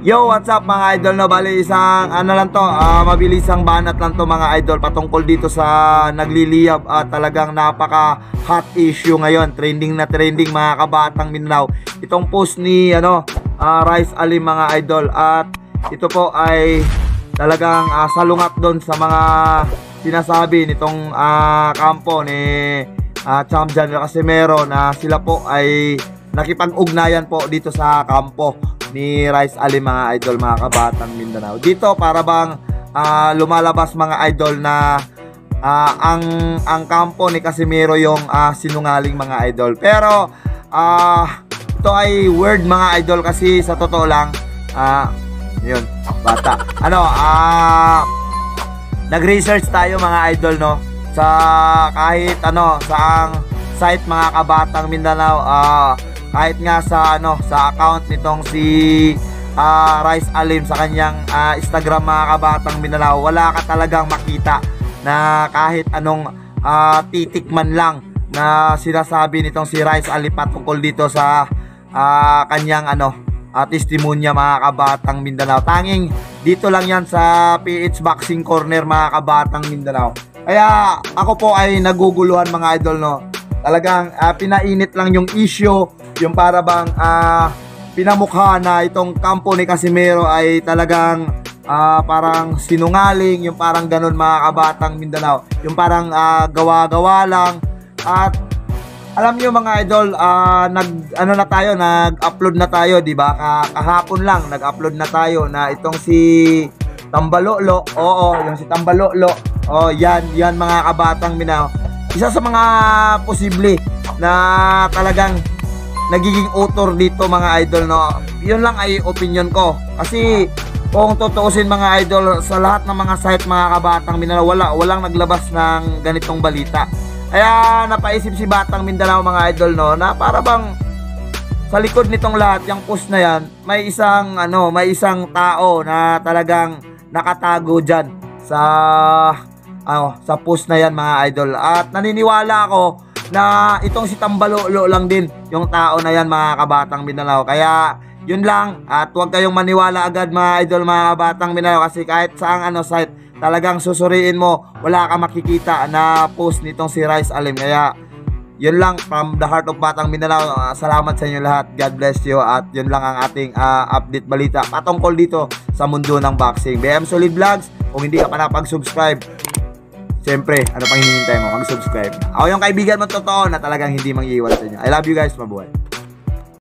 Yo, what's up mga idol? No, bali isang ano lang to, mabilisang banat lang to mga idol patungkol dito sa nagliliyab at talagang napaka hot issue ngayon, trending na trending mga kabatang Mindanao. Itong post ni Rice Alim mga idol, at ito po ay talagang salungat doon sa mga sinasabi nitong kampo ni Champ General Casimero na sila po ay nakipag-ugnayan po dito sa kampo ni Rice Alim mga idol, mga kabatang Mindanao. Dito para bang lumalabas mga idol na ang kampo ni Casimero yung sinungaling mga idol. Pero ito ay word mga idol, kasi sa totoo lang yun, bata. Nag-research tayo mga idol, no, sa kahit saang site mga kabatang Mindanao, kahit nga sa sa account nitong si Rice Alim sa kanyang Instagram mga kabatang Mindanao, wala ka talagang makita na kahit anong titik man lang na sinasabi nitong si Rice Alim patungkol dito sa kanyang testimonya mga kabatang Mindanao. Tanging dito lang yan sa PH Boxing Corner mga kabatang Mindanao. Kaya ako po ay naguguluhan mga idol, no. Talagang pinainit lang yung issue, yung para bang pinamukha na itong kampo ni Casimero ay talagang parang sinungaling, yung parang ganun mga kabatang Mindanao, yung parang gawa-gawa lang. At alam nyo mga idol, nag-upload na tayo, di ba? Kahapon lang nag-upload na tayo na itong si Tambalolo. Oo, yung si Tambalolo. Oh, yan mga kabatang Mindanao. Isa sa mga posible na talagang nagiging author dito mga idol, no. Yun lang ay opinion ko. Kasi kung tutuusin mga idol, sa lahat ng mga site mga kabatang Mindanao, walang naglabas ng ganitong balita. Kaya napaisip si Batang Mindanao mga idol, no, na para bang sa likod nitong lahat, yung post na yan, may isang tao na talagang nakatago dyan sa post na yan mga idol. At naniniwala ako na itong si Tambalolo lang din yung tao na yan mga kabatang Mindanao. Kaya yun lang, at huwag kayong maniwala agad mga idol, mga kabatang Mindanao, kasi kahit saang site talagang susuriin mo, wala ka makikita na post nitong si Rice Alim. Kaya yun lang, from the heart of Batang Mindanao, salamat sa inyo lahat, God bless you. At yun lang ang ating update balita patungkol dito sa mundo ng boxing. BM Solid Vlogs, kung hindi ka pa napag-subscribe, siyempre, ano pang hinihintay mo? Mag-subscribe. Ako yung kaibigan mo totoo na talagang hindi mang-iwan sa inyo. I love you guys, mabuhay.